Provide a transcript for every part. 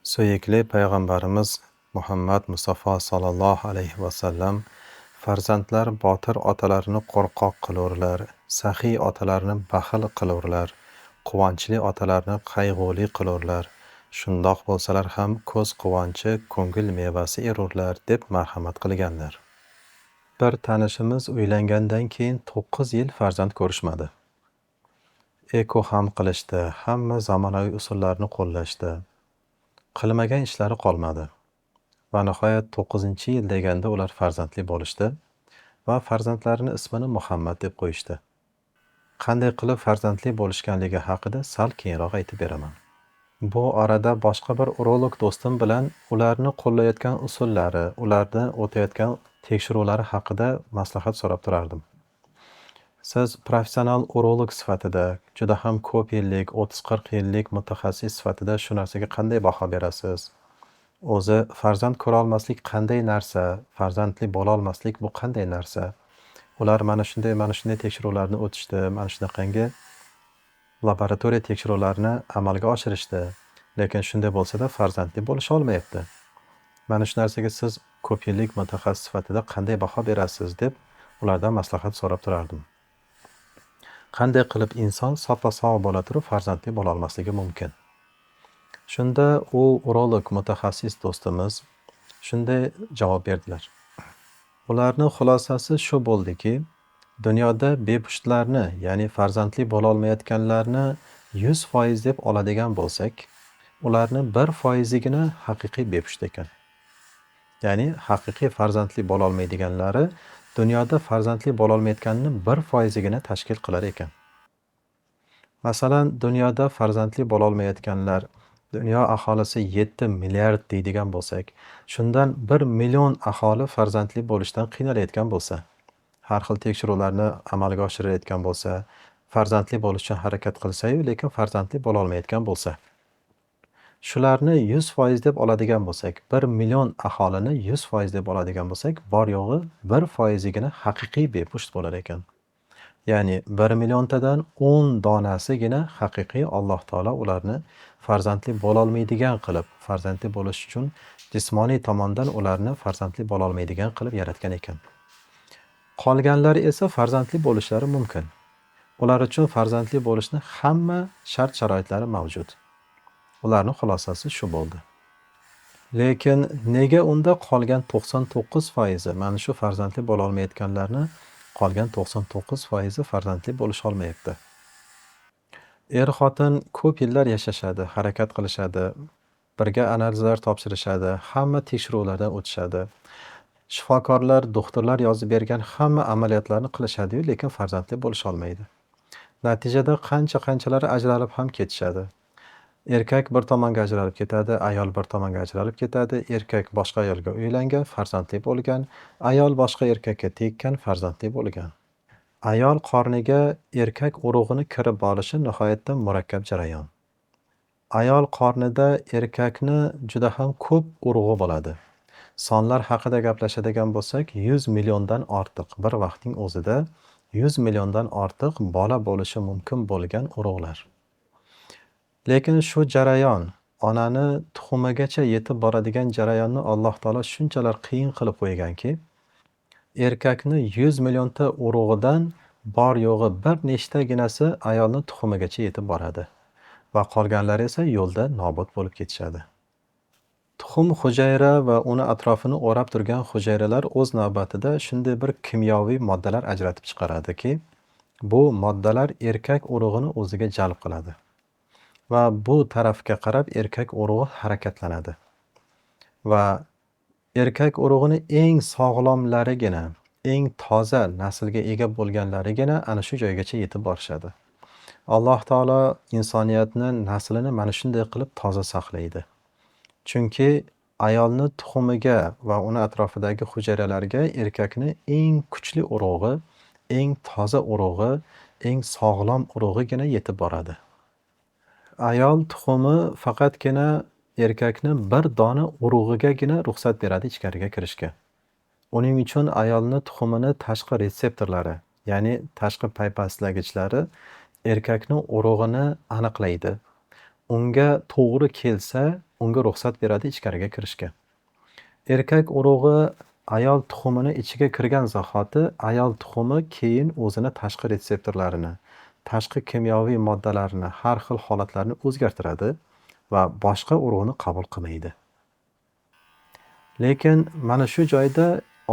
Suyukli payg'ambarimiz Muhammad Mustafa sallallohu alayhi vasallam farzandlar botir otalarini qo'rqoq qilurlar, saxiy otalarini baxil qilurlar, quvonchli otalarini qayg'uli qilurlar. Shundoq bo'lsalar ham ko'z quvonchi, ko'ngil mevasi erurlar deb marhamat qilganlar. Bir tanishimiz uylangandan keyin 9 yil farzand ko'rishmadi. Eko ham qilishdi, hamma zamonaviy usullarni qo'llashdi. Qilmagan ishlari qolmadi. Va nihoyat 9-yil deganda ular farzandli bo'lishdi va farzandlarining ismini Muhammad deb qo'yishdi. Qanday qilib farzandli bo'lishganligi haqida sal keyinroq aytib beraman. Bu orada boshqa bir urolog do'stim bilan ularni qo'llayotgan usullari, ularni o'tayotgan tekshiruvlari haqida maslahat so'rab turardim. Siz professional urolog sifatida, juda ham ko'p yillik, 30-40 yillik mutaxassis sifatida shu narsaga qanday baho berasiz? O'zi farzand ko'ra olmaslik qanday narsa, farzandli bo'la olmaslik bu qanday narsa? Ular mana shunday tekshiruvlarni o'tishdi, mana shunaqangi laboratoriya tekshiruvlarini amalga oshirishdi. Lekin shunday bo'lsa-da farzandli bo'lisha olmayapti. Mana shu narsaga siz ko'p yillik mutaxassis sifatida qanday baho berasiz deb ulardan maslahat so'rab turardim. Qanday qilib inson soppa-sog' bo'la turib farzandli bo'la olmasligi mumkin? Shunda u urolog mutaxassis do'stimiz shunday javob berdilar. Ularning xulosasi shu bo'ldiki, dunyoda bepushtlarni, ya'ni farzandli bo'la olmayotganlarni 100% deb oladigan bo'lsak, ularni 1%igina haqiqiy bepusht ekan. Ya'ni haqiqiy farzandli bo'la olmaydiganlari dunyoda farzandli bo'la olmayotganini 1%igina tashkil qilar ekan. Masalan, dunyoda farzandli bo'la olmayotganlar dunyo aholisi 7 milliard deydigan bo'lsak, shundan 1 million aholi farzandli bo'lishdan qiynalayotgan bo'lsa, har xil tekshiruvlarni amalga oshirayotgan bo'lsa, farzandli bo'lish uchun harakat qilsa-yu, lekin farzandli bo'la olmayotgan bo'lsa, shularni 100% deb oladigan bo'lsak, 1 million aholini 100% deb oladigan bo'lsak, bor yo'g'i 1%igina haqiqiy bepusht bo'lar ekan. Ya'ni 1 milliontadan 10 donasigina haqiqiy Alloh taolo ularni farzandli bo'la olmaydigan qilib, farzandli bo'lish uchun jismoniy tomondan ularni farzandli bo'la olmaydigan qilib yaratgan ekan. Qolganlari esa farzandli bo'lishlari mumkin. Ular uchun farzandli bo'lishni hamma shart-sharoitlari mavjud. Ularning xulosasi shu bo'ldi. Lekin nega unda qolgan 99% mana shu farzandli bo'la olmayotganlarni qolgan 99% farzandli bo'lisha olmayapti? Er-xotin ko'p yillar yashashadi, harakat qilishadi, birga analizlar topshirishadi, hamma tekshiruvlardan o'tishadi. Shifokorlar, doktorlar yozib bergan hamma amaliyotlarni qilishadi-yu, lekin farzandli bo'lisha olmaydi. Natijada qancha-qanchalari ajralib ham ketishadi. Erkak bir tomonga ajralib ketadi, ayol bir tomonga ajralib ketadi, erkak boshqa ayolga uylangan, farzandli bo'lgan, ayol boshqa erkakka tekkan, farzandli bo'lgan. Ayol qorniga erkak urug'ini kirib olishi nihoyatda murakkab jarayon. Ayol qornida erkakni juda ham ko'p urug'i bo'ladi. Sonlar haqida gaplashadigan bo'lsak, 100 milliondan ortiq bir vaqtning o'zida 100 milliondan ortiq bola bo'lishi mumkin bo'lgan urug'lar. Lekin shu jarayon, onani tuxumigacha yetib boradigan jarayonni Alloh taolo shunchalar qiyin qilib qo'yganki, erkakni 100 millionta urug'idan bor yo'g'i bir nechtaginasi ayolni tuxumigacha yetib boradi va qolganlari esa yo'lda nobud bo'lib ketishadi. Tuxum hujayra va uni atrofini o'rab turgan hujayralar o'z navbatida shunday bir kimyoviy moddalar ajratib chiqaradiki, bu moddalar erkak urug'ini o'ziga jalb qiladi. Va bu tarafga qarab erkak urug'i harakatlanadi. Va erkak urug'ini eng sog'lomlarigina, eng toza naslga ega bo'lganlarigina ana shu joygacha yetib borishadi. Alloh taolo insoniyatni naslini mana shunday qilib toza saqlaydi. Chunki ayolni tuxumiga va uni atrofidagi hujayralarga erkakni eng kuchli urug'i, eng toza urug'i, eng sog'lom urug'igina yetib boradi. Ayol tuxumi faqatgina erkakni bir dona urug'igagina ruxsat beradi ichkariga kirishga. Uning uchun ayolni tuxumini tashqi retseptorlari, ya'ni tashqi paypaslagichlari erkakning urug'ini aniqlaydi. unga to'g'ri kelsa, unga ruxsat beradi ichkariga kirishga. Erkak urug'i ayol tuxumini ichiga kirgan zahoti, ayol tuxumi keyin o'zini tashqi retseptorlarini, tashqi kimyoviy moddalarini, har xil holatlarni o'zgartiradi va boshqa urug'ni qabul qilmaydi. Lekin mana shu joyda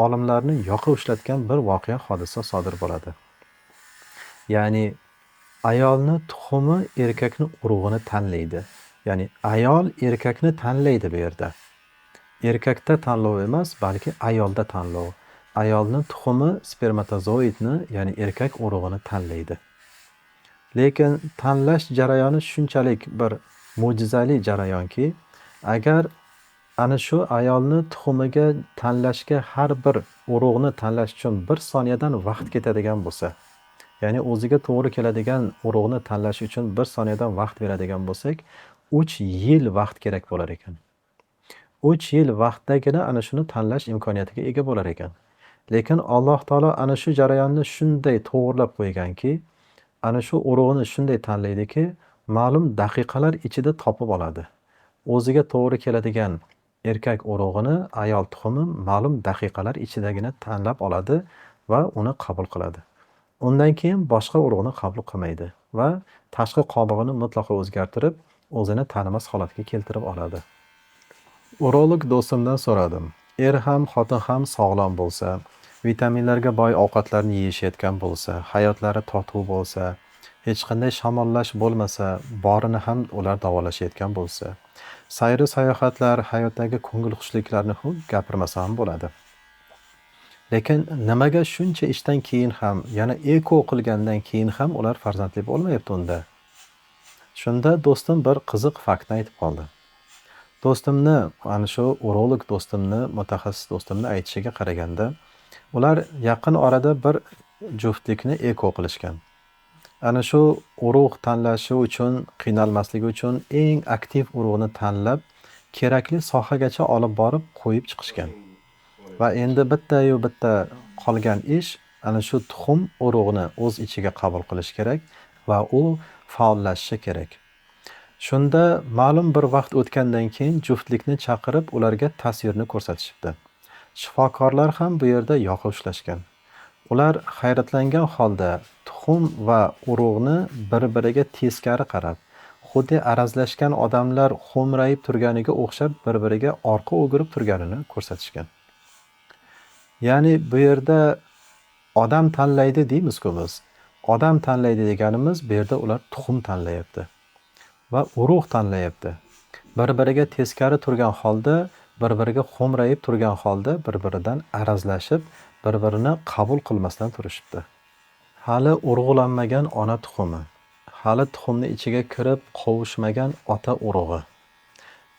olimlarni yoqa ushlatgan bir voqea hodisa sodir bo'ladi. Ya'ni ayolni tuxumi erkakni urug'ini tanlaydi. Ya'ni ayol erkakni tanlaydi bu yerda. Erkakda tanlov emas, balki ayolda tanlov. Ayolni tuxumi spermatozoidni, ya'ni erkak urug'ini tanlaydi. Lekin tanlash jarayoni shunchalik bir mo'jizali jarayonki, agar ana shu ayolni tuxumiga tanlashga har bir urug'ni tanlash uchun 1 soniyadan vaqt ketadigan bo'lsa, ya'ni o'ziga to'g'ri keladigan urug'ni tanlash uchun 1 soniyadan vaqt beradigan bo'lsak, 3 yil vaqt kerak bo'lar ekan. 3 yil vaqtdagina ana shuni tanlash imkoniyatiga ega bo'lar ekan. Lekin Alloh taolo ana shu jarayonni shunday to'g'rilab qo'yganki, ana shu urug'ni shunday tanlaydiki, ma'lum daqiqalar ichida topib oladi. O'ziga to'g'ri keladigan erkak urug'ini ayol tuxumi ma'lum daqiqalar ichidagina tanlab oladi va uni qabul qiladi. Undan keyin boshqa urug'ni qabul qilmaydi va tashqi qobig'ini mutlaqo o'zgartirib, o'zini tanimas holatga keltirib oladi. Urolog do'stimdan so'radim. Er ham, xotin ham sog'lom bo'lsa, vitaminlarga boy ovqatlarni yeyishayotgan bo'lsa, hayotlari totuv bo'lsa, hech qanday shamollash bo'lmasa, borini ham ular davolashayotgan bo'lsa, sayri sayohatlar, hayotdagi ko'ngil xushliklarni gapirmasa ham bo'ladi. Lekin nimaga shuncha ishdan keyin ham, yana eko qilgandan keyin ham ular farzandli bo'lmayapti unda? Shunda do'stim bir qiziq faktni aytib qoldi. Do'stimni, ana shu urolog do'stimni, mutaxassis do'stimni aytishiga qaraganda, ular yaqin orada bir juftlikni eko qilishgan. Ana shu urug' tanlashi uchun, qiynalmasligi uchun eng aktiv urug'ni tanlab, kerakli sohagacha olib borib qo'yib chiqishgan. Va endi bitta-yu bitta qolgan ish ana shu tuxum urug'ini o'z ichiga qabul qilish kerak va u faollashishi kerak. Shunda ma'lum bir vaqt o'tgandan keyin juftlikni chaqirib ularga tasvirni ko'rsatishibdi. Shifokorlar ham bu yerda yoqa ushlashgan. Ular hayratlangan holda tuxum va urug'ni bir-biriga teskari qarab, xuddi arazlashgan odamlar xo'mrayib turganiga o'xshab bir-biriga orqa o'girib turganini ko'rsatishgan. Ya'ni bu yerda odam tanlaydi deymiz-ku biz. Odam tanlaydi deganimiz bu yerda ular tuxum tanlayapti va urug' tanlayapti. Bir-biriga teskari turgan holda, bir-biriga xo'mrayib turgan holda bir-biridan arazlashib, bir-birini qabul qilmasdan turishibdi. Hali urug'lanmagan ona tuxumi, hali tuxumni ichiga kirib qovushmagan ota urug'i.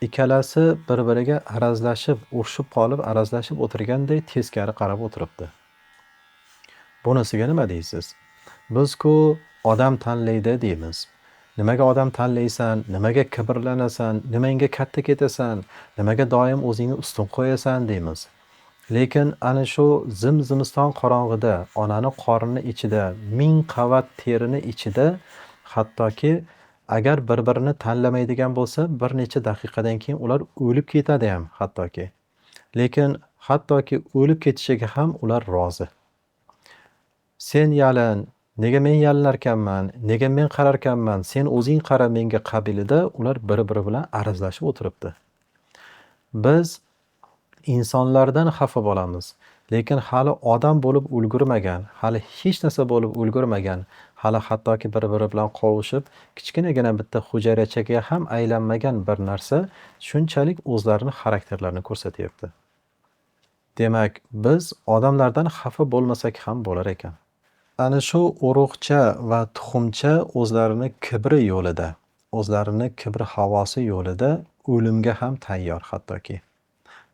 Ikkalasi bir-biriga arazlashib, urishib qolib, arazlashib o'tirganday teskari qarab o'tiribdi. Bunisiga nima deysiz? Biz-ku odam tanlaydi deymiz. Nimaga odam tanlaysan? Nimaga kibrlanasan? Nimaga katta ketasan? Nimaga doim o'zingni ustun qo'yasan deymiz. Lekin ana shu zim-zimiston qorong'ida, onani qorni ichida, 1000 qavat terini ichida, hattoki agar bir-birini tanlamaydigan bo'lsa, bir necha daqiqadan keyin ular o'lib ketadi ham hattoki. Lekin hattoki o'lib ketishiga ham ular rozi. Sen yalin, nega men yalinarkanman, nega men qararkanman, sen o'zing qara menga qabilida ular bir-biri bilan arazlashib o'tiribdi. Biz insonlardan xafa bo'lamiz, lekin hali odam bo'lib ulgurmagan, hali hech narsa bo'lib ulgurmagan, hali hattoki bir-biri bilan qovushib, kichkinagina bitta hujayrachaga ham aylanmagan bir narsa shunchalik o'zlarini xarakterlarini ko'rsatyapti. Demak, biz odamlardan xafa bo'lmasak ham bo'lar ekan. Ana shu urug'cha va tuxumcha o'zlarini kibri yo'lida, o'zlarini kibri havosi yo'lida o'limga ham tayyor hattoki.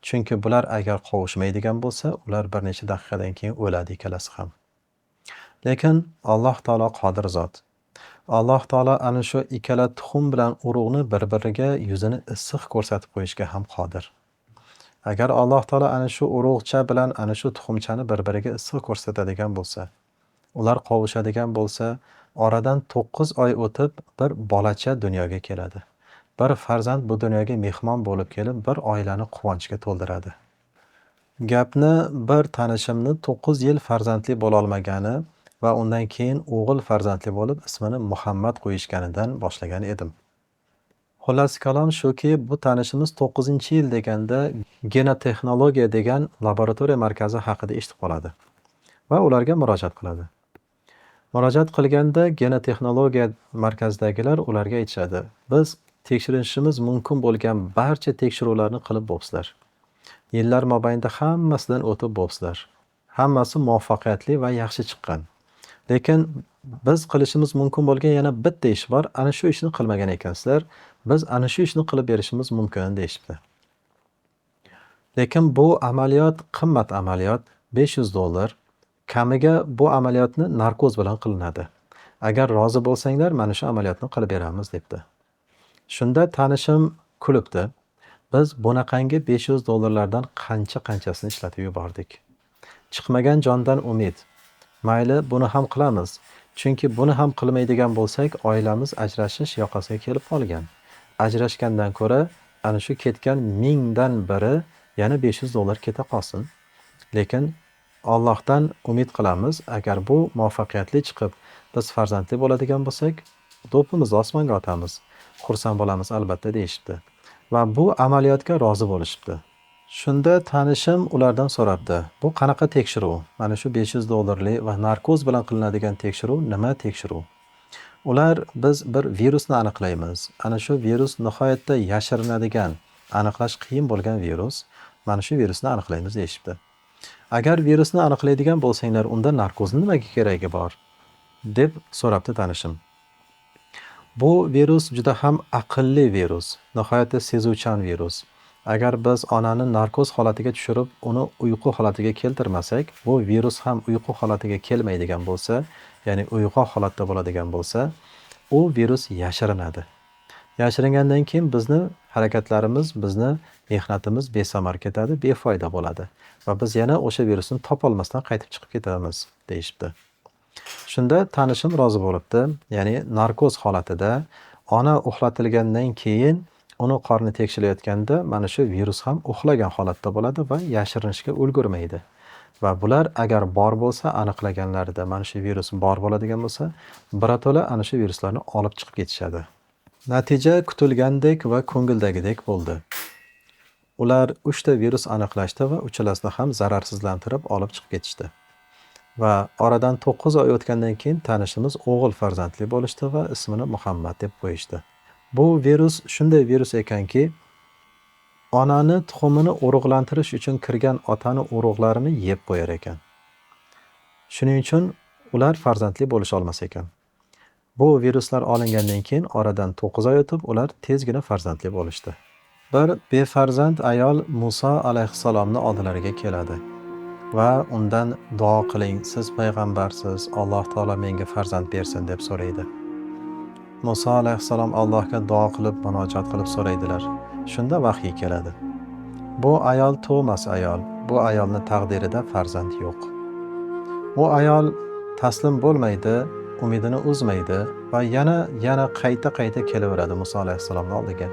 Chunki bular agar qovushmaydigan bo'lsa, ular bir necha daqiqadan keyin o'ladi ikkalasi ham. Lekin Alloh taolo qodir zot. Alloh taolo ana shu ikkala tuxum bilan urug'ni bir-biriga yuzini issiq ko'rsatib qo'yishga ham qodir. Agar Alloh taolo ana shu urug'cha bilan ana shu tuxumchani bir-biriga issiq ko'rsatadigan bo'lsa, ular qovushadigan bo'lsa, oradan 9 oy o'tib bir bolacha dunyoga keladi. Bir farzand bu dunyoga mehmon bo'lib kelib, bir oilani quvonchga to'ldiradi. Gapni bir tanishimni 9 yil farzandli bo'lolmagani va undan keyin o'g'il farzandli bo'lib, ismini Muhammad qo'yishganidan boshlagan edim. Xullas kalom shuki, bu tanishimiz 9-yil deganda genotexnologiya degan laboratoriya markazi haqida eshitib qoladi va ularga murojaat qiladi. Murojaat qilganda genotexnologiya markazidagilar ularga aytishadi: "Biz tekshirishimiz mumkin bo'lgan barcha tekshiruvlarni qilib bo'libsizlar. Yillar mobaynida hammasidan o'tib bo'libsizlar. Hammasi muvaffaqiyatli va yaxshi chiqqan. Lekin biz qilishimiz mumkin bo'lgan yana bitta ish bor. Ana shu ishni qilmagan ekansizlar. Biz ana shu ishni qilib berishimiz mumkin" deyishibdi. Lekin bu amaliyot qimmat amaliyot, $500. Kamiga bu amaliyotni narkoz bilan qilinadi. Agar rozi bo'lsanglar, mana shu amaliyotni qilib beramiz debdi. Shunda tanishim kulibdi. Biz bunaqangi $500 qanchasini ishlatib yubordik. Chiqmagan jondan umid. Mayli, buni ham qilamiz. Chunki buni ham qilmaydigan bo'lsak, oilamiz ajrashish yoqasiga kelib qolgan. Ajrashgandan ko'ra, ana shu ketgan 1000 dan biri yana $500 keta qolsin. Lekin Allohdan umid qilamiz, agar bu muvaffaqiyatli chiqib, biz farzandli bo'ladigan bo'lsak, do'ppimizni osmonga otamiz. Xursand bo'lamiz albatta deyishibdi. Va bu amaliyotga rozi bo'lishibdi. Shunda tanishim ulardan so'rabdi: "Bu qanaqa tekshiruv? Mana shu $500lik va narkoz bilan qilinadigan tekshiruv nima tekshiruv?" Ular: "Biz bir virusni aniqlaymiz. Ana shu virus nihoyatda yashirinadigan, aniqlash qiyin bo'lgan virus. Mana shu virusni aniqlaymiz" deyishibdi. "Agar virusni aniqlaydigan bo'lsanglar, unda narkozni nimaga keragi bor?" deb so'rabdi tanishim. Bu virus juda ham aqlli virus, nihoyatda sezuvchan virus. Agar biz onani narkoz holatiga tushirib, uni uyqu holatiga keltirmasak, bu virus ham uyqu holatiga kelmaydigan bo'lsa, ya'ni uyg'oq holatda bo'ladigan bo'lsa, u virus yashirinadi. Yashiringandan keyin bizni harakatlarimiz, bizni mehnatimiz besamar ketadi, befoyda bo'ladi va biz yana o'sha virusni topolmasdan qaytib chiqib ketamiz deyishibdi. Shunda tanishim rozi bo'libdi. Ya'ni narkoz holatida ona uxlatilgandan keyin uni qorni tekshirilayotganda mana shu virus ham uxlagan holatda bo'ladi va yashirinishga ulgurmaydi. Va bular agar bor bo'lsa, aniqlaganlarida mana shu virus bor bo'ladigan bo'lsa, birato'la ana shu viruslarni olib chiqib ketishadi. Natija kutilgandek va ko'ngildagidek bo'ldi. Ular 3 ta virus aniqlashdi va uchalasini ham zararsizlantirib olib chiqib ketishdi. Va oradan 9 oy o'tgandan keyin tanishimiz o'g'il farzandli bo'lishdi va ismini Muhammad deb qo'yishdi. Bu virus shunday virus ekanki, onani tuxumini urug'lantirish uchun kirgan otani urug'larini yeb qo'yar ekan. Shuning uchun ular farzandli bo'lisha olmas ekan. Bu viruslar olingandan keyin oradan 9 oy o'tib, ular tezgina farzandli bo'lishdi. Bir befarzand ayol Musa alayhissalomning oldilariga keladi va undan duo qiling, siz payg'ambarsiz, Alloh taolo menga farzand bersin deb so'raydi. Musa alayhissalom Allohga duo qilib, munojat qilib so'raydilar. Shunda vahiy keladi. Bu ayol to'mas ayol. Bu ayolning taqdirida farzand yo'q. Bu ayol taslim bo'lmaydi, umidini uzmaydi va yana qayta kelaveradi Musa alayhissalomning oldiga.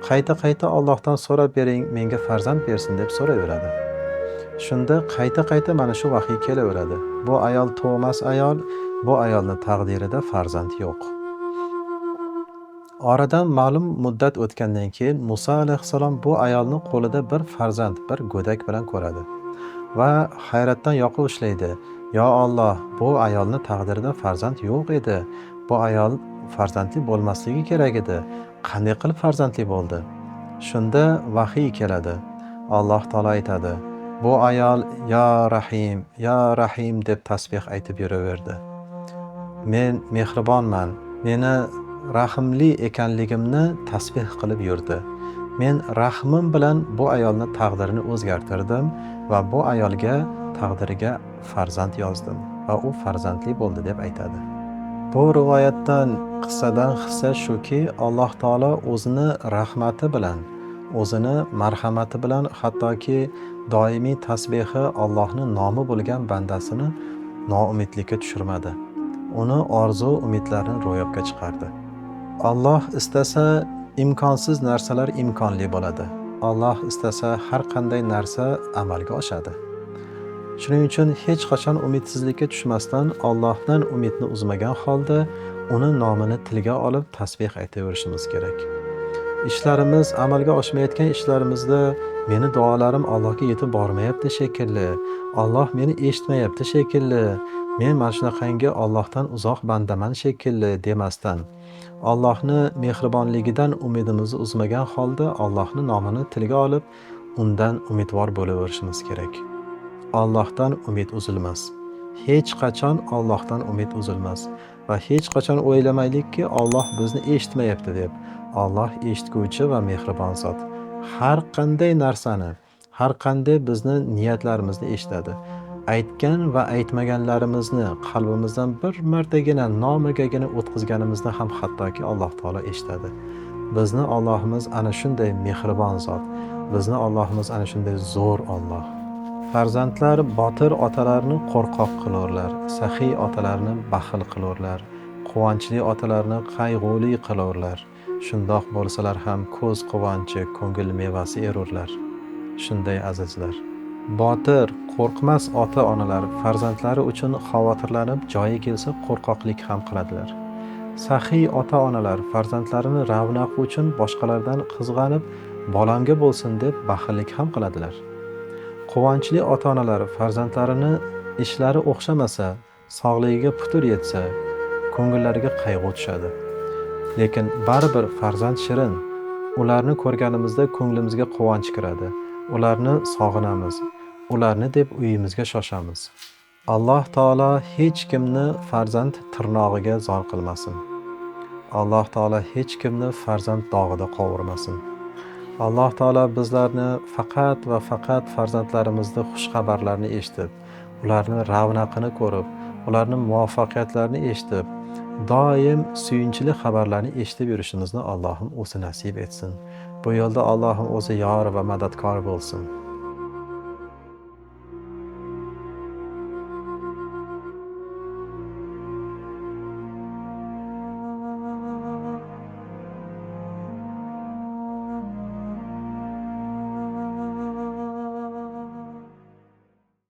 Qayta Allohdan so'rab bering, menga farzand bersin deb so'rayveradi. Shunda qayta mana shu vahiy kelaveradi. Bu ayol to'mas ayol, bu ayolning taqdirida farzand yo'q. Oradan ma'lum muddat o'tgandan keyin Musa alayhissalom bu ayolning qo'lida bir farzand, bir go'dak bilan ko'radi va hayratdan yoqib ushlaydi. "Yo Alloh, bu ayolning taqdirida farzand yo'q edi. Bu ayol farzandli bo'lmasligi kerak edi. Qanday qilib farzandli bo'ldi?" Shunda vahiy keladi. Alloh taolo aytadi: "Bu ayol ya Rahim deb tasbih aytib yuraverdi. Men mehribonman. Meni rahimli ekanligimni tasbih qilib yurdi. Men rahmim bilan bu ayolning taqdirini o'zgartirdim va bu ayolga taqdiriga farzand yozdim va u farzandli bo'ldi" deb aytadi. Bu rivoyatdan, qissadan hissa shuki, Alloh taolo o'zini rahmati bilan, o'zini marhamati bilan hattoki doimiy tasbihi Allohning nomi bo'lgan bandasini noumidlikka tushirmadi. Uni orzu umidlarini ro'yobga chiqardi. Alloh istasa Imkonsiz narsalar imkonli bo'ladi. Alloh istasa har qanday narsa amalga oshadi. Shuning uchun hech qachon umidsizlikka tushmasdan Allohdan umidni uzmagan holda uni nomini tilga olib tasbih aytaverishimiz kerak. İşlerimiz amalga oshmayotgan ishlarimizda meni duolarim Allohga yetib bormayapti shekilli. Alloh meni eshitmayapti shekilli. Men mana shunaqangi Allohdan uzoq bandaman shekilli demasdan, Allohni mehribonligidan umidimizni uzmagan holda Allohning nomini tilga olib, undan umidvor bo'laverishimiz kerak. Allohdan umid uzilmas. Hech qachon Allohdan umid uzilmas va hech qachon o'ylamaylikki Alloh bizni eshitmayapti deb. Alloh eshitguvchi va mehribon zot. Har qanday narsani, har qanday bizni niyatlarimizni eshitadi. Aytgan va aytmaganlarimizni qalbimizdan bir martagina nomigagina o'tkazganimizni ham hattoki Alloh taolo eshitadi. Bizni Allohimiz ana shunday mehribon zot. Bizni Allohimiz ana shunday zo'r Alloh. Farzandlar botir otalarni qo'rqoq qilurlar, saxiy otalarni baxil qilurlar, quvonchli otalarni qayg'uli qilurlar. Shundoq bo'lsalar ham ko'z quvonchi, ko'ngil mevasi erurlar. Shunday azizlar. Botir, qo'rqmas ota-onalar farzandlari uchun xavotirlanib, joyi kelsa qo'rqoqlik ham qiladilar. Saxiy ota-onalar farzandlarini ravnaqi uchun boshqalardan qizg'anib, bolamga bo'lsin deb baxillik ham qiladilar. Quvonchli ota-onalar farzandlarini ishlari o'xshamasa, sog'ligiga putur yetsa, ko'ngillariga qayg'u tushadi. Lekin baribir farzand shirin. Ularni ko'rganimizda ko'nglimizga quvonch kiradi. Ularni sog'inamiz. Ularni deb uyimizga shoshamiz. Alloh taolo hech kimni farzand tirnog'iga zor qilmasin. Alloh taolo hech kimni farzand dog'ida qovurmasin. Alloh taolo bizlarni faqat va faqat farzandlarimizning xush xabarlarini eshitib, ularning ravnaqini ko'rib, ularning muvaffaqiyatlarini eshitib, doim suyunchli xabarlarni eshitib yurishimizni Allohim o'zi nasib etsin. Bu yo'lda Allohim o'zi yor va madadkor bo'lsin.